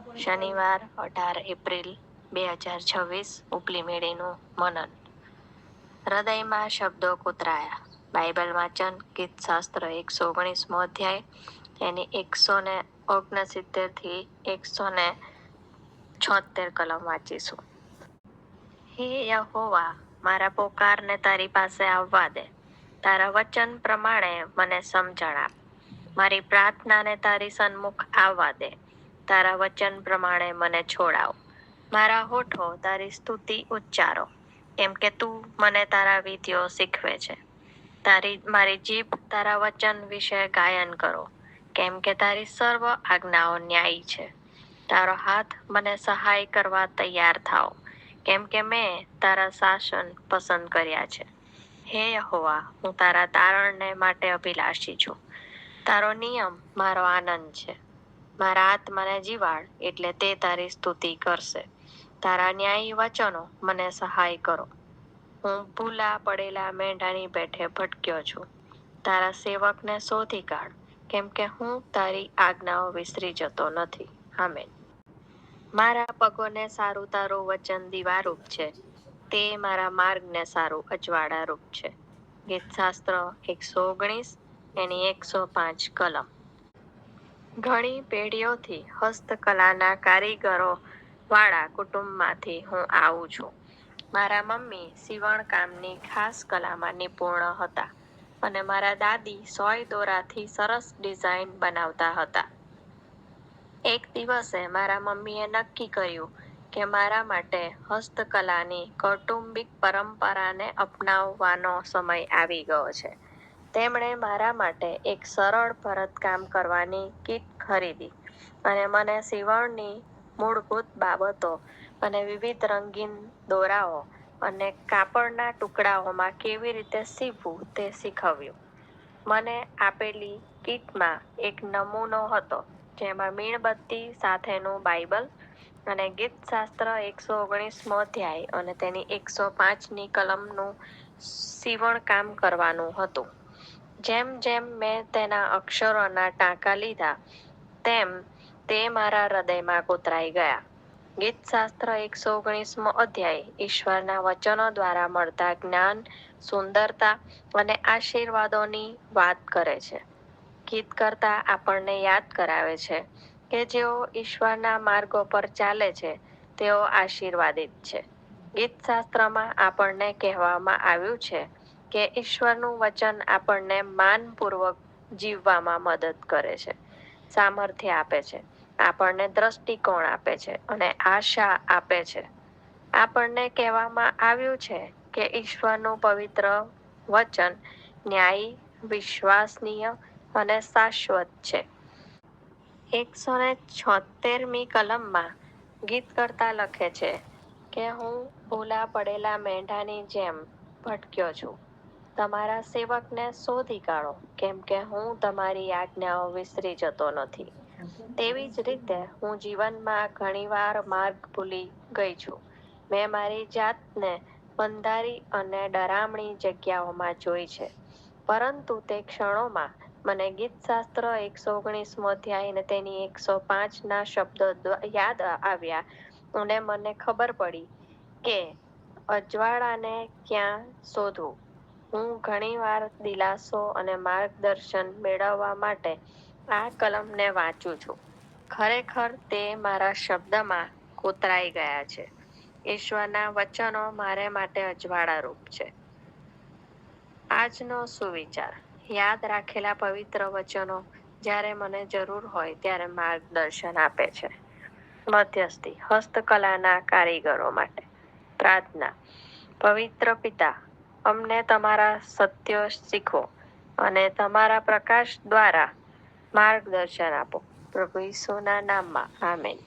શનિવાર 18 એપ્રિલ 2026 ઉપલી મેળીનું મનન. હૃદયમાં શબ્દો કોતરાયા. બાઇબલ વાંચન ગીતશાસ્ત્ર 119મો અધ્યાય એની 169 થી 176 કલમ વાંચીશું. હે યહોવા, મારા પોકારને તારી પાસે આવવા દે. તારા વચન પ્રમાણે મને સમજણ આપ. મારી પ્રાર્થનાને તારી સન્મુખ આવવા દે. તારા વચન પ્રમાણે મને છોડાવ. મારા હોઠો તારી સ્તુતિ ઉચ્ચારો, કેમ કે તું મને તારા વિધિઓ શીખવે છે. મારી જીભ તારા વચન વિશે ગાયન કરો, કેમ કે તારી સર્વ આજ્ઞાઓ ન્યાયી છે. તારો હાથ મને સહાય કરવા તૈયાર થાઓ, કેમ કે મેં તારા શાસન પસંદ કર્યા છે. હે યહોવા, હું તારા તારણને માટે અભિલાષી છું. તારો નિયમ મારો આનંદ છે. મારા આત્માને જીવાડ, એટલે તે તારી સ્તુતિ કરશે. તારા ન્યાયી વચનો મને સહાય કરો. હું ભૂલા પડેલા મેંઢાની પેઠે ભટક્યો છું. તારા સેવકને શોધી કાઢ, કેમ કે હું તારી આજ્ઞાઓ વિસરી જતો નથી. આમેન. મારા પગોને સારું તારું વચન દીવારૂપ છે. તે મારા માર્ગને સારું અજવાળારૂપ છે. ગીતશાસ્ત્ર 119 એની 105 કલમ. ઘણી પેઢીઓથી હસ્તકલાના કારીગરો વાળા કુટુંબમાંથી હું આવું છું. મારા મમ્મી સીવણ કામની ખાસ કલામાં નિપુણ હતા અને મારા દાદી સોય દોરાથી સરસ ડિઝાઇન બનાવતા હતા. એક દિવસે મારા મમ્મીએ નક્કી કર્યું કે મારા માટે હસ્તકલાની કૌટુંબિક પરંપરાને અપનાવવાનો સમય આવી ગયો છે. તેમણે મારા માટે એક સરળ ભરતકામ કરવાની કીટ ખરીદી અને મને સીવણની મૂળભૂત બાબતો અને વિવિધ રંગીન દોરાઓ અને કાપડના ટુકડાઓમાં કેવી રીતે સીવવું તે શીખવ્યું. મને આપેલી કીટમાં એક નમૂનો હતો, જેમાં મીણબત્તી સાથેનું બાઇબલ અને ગીતશાસ્ત્ર 119મો અધ્યાય અને તેની 105ની કલમનું સીવણકામ કરવાનું હતું. જેમ જેમ મેં તેના અક્ષરોના ટાંકા લીધા, તેમ તે મારા હૃદયમાં કોતરાઈ ગયા. ગીતશાસ્ત્ર 119મો અધ્યાય ઈશ્વરના વચનો દ્વારા મળતા જ્ઞાન, સુંદરતા અને આશીર્વાદોની વાત કરે છે. ગીતકર્તા આપણને યાદ કરાવે છે કે જેઓ ઈશ્વરના માર્ગો પર ચાલે છે તેઓ આશીર્વાદિત છે. ગીતશાસ્ત્રમાં આપણને કહેવામાં આવ્યું છે કે ઈશ્વરનું વચન આપણને માનપૂર્વક જીવવામાં મદદ કરે છે, સામર્થ્ય આપે છે, આપણને દ્રષ્ટિકોણ આપે છે અને આશા આપે છે. આપણને કહેવામાં આવ્યું છે કે ઈશ્વરનું પવિત્ર વચન ન્યાયી, વિશ્વસનીય અને શાશ્વત છે. 176મી કલમમાં ગીતકર્તા લખે છે કે હું ભૂલા પડેલા મેંઢાની જેમ ભટક્યો છું. તમારા સેવકને શોધી કાઢો, કેમ કે હું તમારી આજ્ઞાઓ વિસરી જતો નથી. તેવી જ રીતે હું જીવનમાં ઘણીવાર માર્ગ ભૂલી ગઈ છું. મેં મારી જાતને બંધારી અને ડરામણી જગ્યાઓમાં જોઈ છે. પરંતુ તે ક્ષણોમાં મને ગીતશાસ્ત્ર 119મો અધ્યાય અને તેની 105ના શબ્દો યાદ આવ્યા અને મને ખબર પડી કે અજવાળાને ક્યાં શોધવું. હું ઘણીવાર દિલાસો અને માર્ગદર્શન મેળવવા માટે આ કલમને વાંચું છું. ખરેખર તે મારા શબ્દમાં કોતરાઈ ગયા છે. ઈશ્વરના વચનો મારે માટે અજવાળારૂપ છે. આજનો સુવિચાર. યાદ રાખેલા પવિત્ર વચનો જ્યારે મને જરૂર હોય ત્યારે માર્ગદર્શન આપે છે. મધ્યસ્થી હસ્તકલાના કારીગરો માટે પ્રાર્થના. પવિત્ર પિતા, અમને તમારા સત્યો શીખવો અને તમારા પ્રકાશ દ્વારા માર્ગદર્શન આપો. પ્રભુ ઈસુના નામમાં. આમેન.